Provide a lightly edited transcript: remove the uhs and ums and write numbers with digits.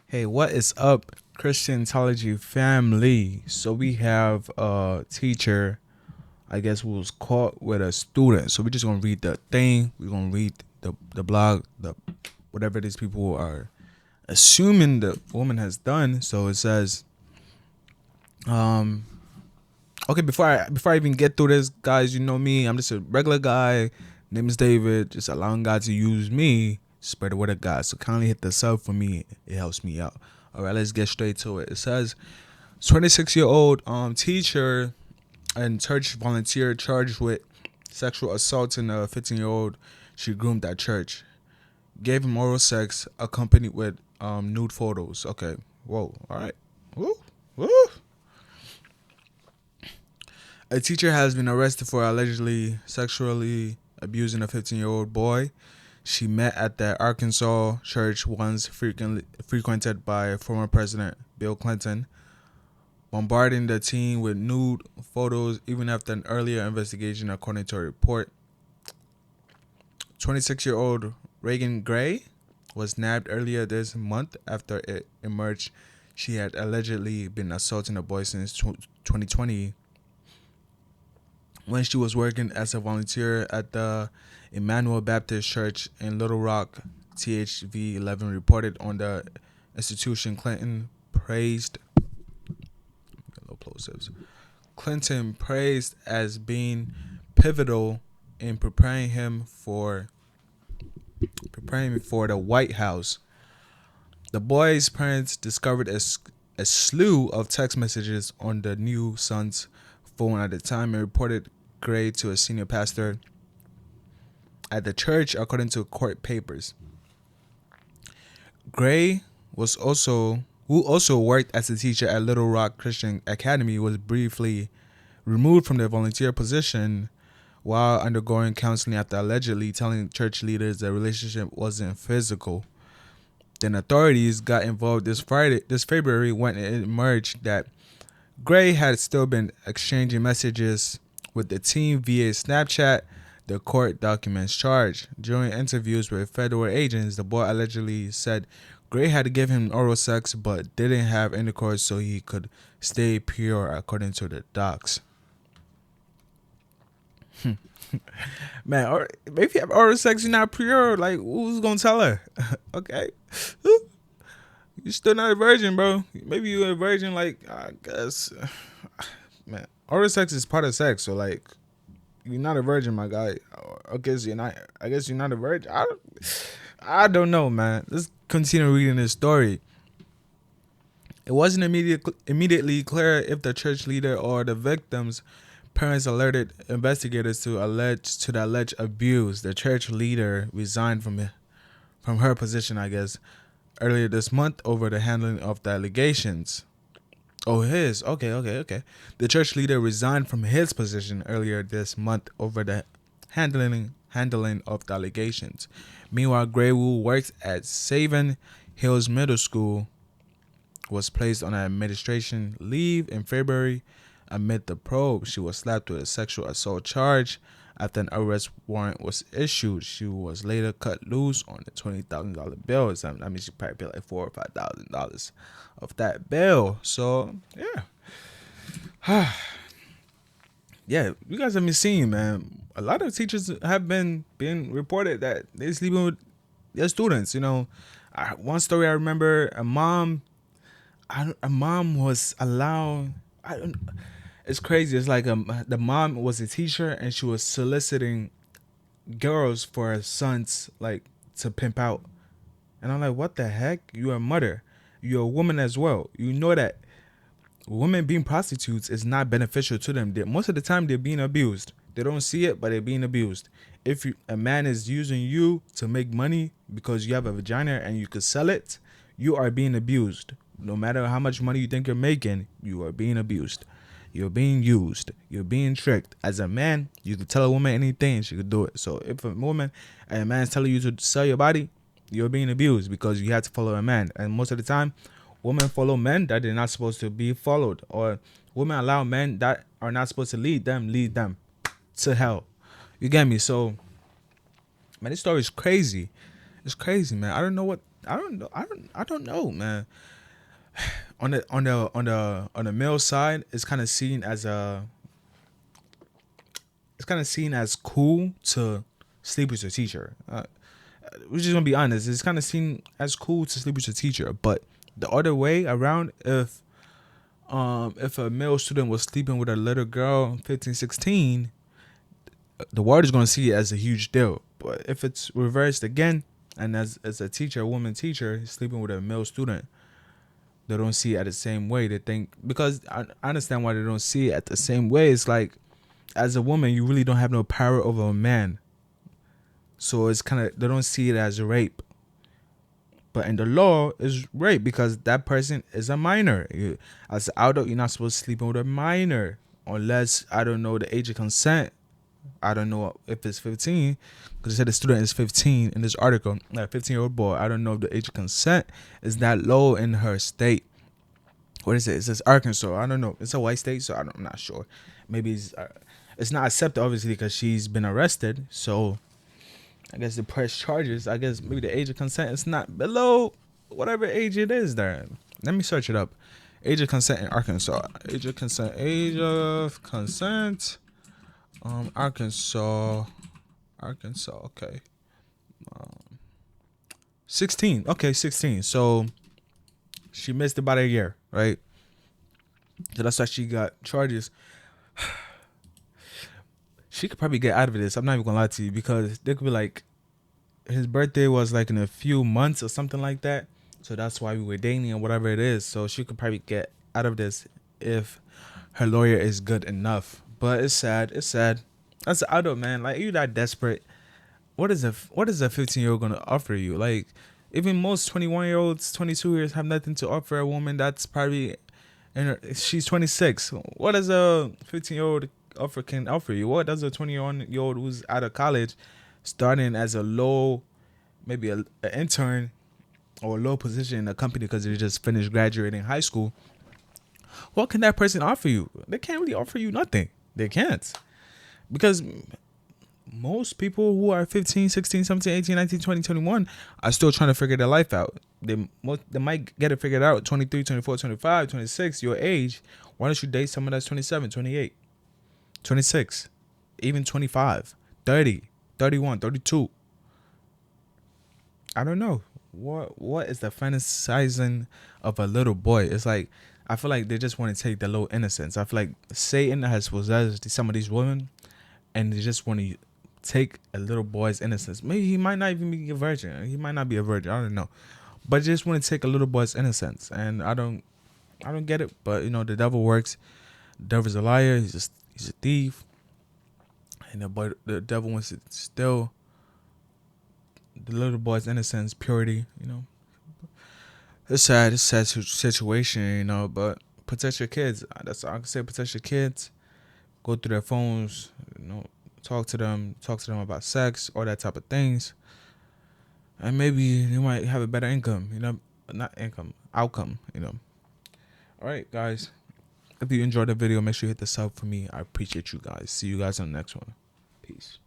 Hey, what is up, Christian Theology family? So we have a teacher, I guess, who was caught with a student. So we're just gonna read the thing. We're gonna read the blog, the whatever these people are assuming the woman has done. So it says, um, okay, before I even get through this, guys, you know me. I'm just a regular guy. Name is David. Just allowing God to use me, spread the word of God. So kindly hit the sub for me. It helps me out. All right, let's get straight to it. It says 26-year-old teacher and church volunteer charged with sexual assault in a 15-year-old she groomed at church. Gave him oral sex accompanied with nude photos. Okay. Whoa. All right. Woo. Woo. A teacher has been arrested for allegedly sexually abusing a 15-year-old boy she met at the Arkansas church once frequented by former President Bill Clinton, bombarding the teen with nude photos even after an earlier investigation, according to a report. 26-year-old Reagan Gray was nabbed earlier this month after it emerged she had allegedly been assaulting a boy since 2020 when she was working as a volunteer at the Emmanuel Baptist Church in Little Rock. THV 11 reported on the institution. Clinton praised as being pivotal in preparing him for the White House. The boy's parents discovered a slew of text messages on the new son's phone at the time and reported Gray to a senior pastor at the church, according to court papers. Gray who also worked as a teacher at Little Rock Christian Academy, was briefly removed from their volunteer position while undergoing counseling after allegedly telling church leaders the relationship wasn't physical. Then authorities got involved this February, when it emerged that Gray had still been exchanging messages with the teen via Snapchat. The court documents charge. During interviews with federal agents, the boy allegedly said Gray had given him oral sex but didn't have intercourse so he could stay pure, according to the docs. Man, or maybe if you have oral sex, you're not pure. Like, who's gonna tell her? Okay. You're still not a virgin, bro. Maybe you're a virgin, like, I guess. Man, oral sex is part of sex, so, like, you're not a virgin, my guy. I guess you're not. I guess you're not a virgin. I don't know, man. Let's continue reading this story. It wasn't immediately clear if the church leader or the victim's parents alerted investigators to the alleged abuse. The church leader resigned from her position, I guess, earlier this month over the handling of the allegations. Oh, his. Okay. The church leader resigned from his position earlier this month over the handling of the allegations. Meanwhile, Gray, who works at Savin Hills Middle School, was placed on administration leave in February amid the probe. She was slapped with a sexual assault charge after an arrest warrant was issued. She was later cut loose on the $20,000 bill. I mean, she probably paid like $4,000 or $5,000 of that bill. So yeah, yeah, you guys have been seeing, man. A lot of teachers have been being reported that they're sleeping with their students. One story I remember: a mom was allowed. It's crazy. It's like the mom was a teacher and she was soliciting girls for her sons, like, to pimp out. And I'm like, what the heck? You're a mother. You're a woman as well. You know that women being prostitutes is not beneficial to them. Most of the time, they're being abused. They don't see it, but they're being abused. If a man is using you to make money because you have a vagina and you could sell it, you are being abused. No matter how much money you think you're making, you are being abused. You're being used. You're being tricked. As a man, you can tell a woman anything, she could do it. So if a man's telling you to sell your body, you're being abused because you have to follow a man. And most of the time, women follow men that they're not supposed to be followed, or women allow men that are not supposed to lead them to hell. You get me? So, man, this story is crazy. It's crazy, man. I don't know what I don't know, man. On the male side, it's kind of seen as cool to sleep with your teacher. We're just gonna be honest. It's kind of seen as cool to sleep with your teacher, but the other way around, if a male student was sleeping with a little girl, 15, 16, the world is gonna see it as a huge deal. But if it's reversed again, and as a teacher, a woman teacher, sleeping with a male student, they don't see it at the same way. They think, because I understand why they don't see it at the same way. It's like, as a woman, you really don't have no power over a man. So it's kind of, they don't see it as rape. But in the law, it's rape because that person is a minor. As an adult, you're not supposed to sleep with a minor unless, I don't know, the age of consent. I don't know if it's 15, because it said the student is 15 in this article. A 15-year-old boy. I don't know if the age of consent is that low in her state. What is it? It says Arkansas. I don't know. It's a white state, so I'm not sure. Maybe it's not accepted, obviously, because she's been arrested. So I guess the press charges. I guess maybe the age of consent is not below whatever age it is there. Let me search it up. Age of consent in Arkansas. Age of consent. Age of consent. Arkansas. Okay. 16. Okay, 16. So she missed about a year, right? So that's why she got charges. She could probably get out of this. I'm not even gonna lie to you, because they could be like, his birthday was like in a few months or something like that. So that's why we were dating or whatever it is. So she could probably get out of this if her lawyer is good enough. But it's sad. It's sad. That's an adult, man. Like, you that desperate. What is a 15-year-old gonna offer you? Like, even most 21-year-olds, 22-years have nothing to offer a woman that's probably she's 26. What does a 15-year-old can offer you? What does a 21-year-old who's out of college, starting as a low, maybe an intern or a low position in a company because they just finished graduating high school, what can that person offer you? They can't really offer you nothing. They can't. Because most people who are 15, 16, 17, 18, 19, 20, 21 are still trying to figure their life out. They might get it figured out 23, 24, 25, 26, your age. Why don't you date someone that's 27, 28, 26, even 25, 30, 31, 32? I don't know. What is the fantasizing of a little boy? It's like, I feel like they just want to take the little innocence. I feel like Satan has possessed some of these women, and they just want to take a little boy's innocence. Maybe he might not even be a virgin. He might not be a virgin. I don't know. But just want to take a little boy's innocence. And I don't get it. But, the devil works. The devil's a liar. He's a thief. And the devil wants to steal the little boy's innocence, purity, It's sad. It's a sad situation, but protect your kids. That's all I can say. Protect your kids. Go through their phones, talk to them about sex, all that type of things. And maybe you might have a better outcome. All right, guys. If you enjoyed the video, make sure you hit the sub for me. I appreciate you guys. See you guys on the next one. Peace.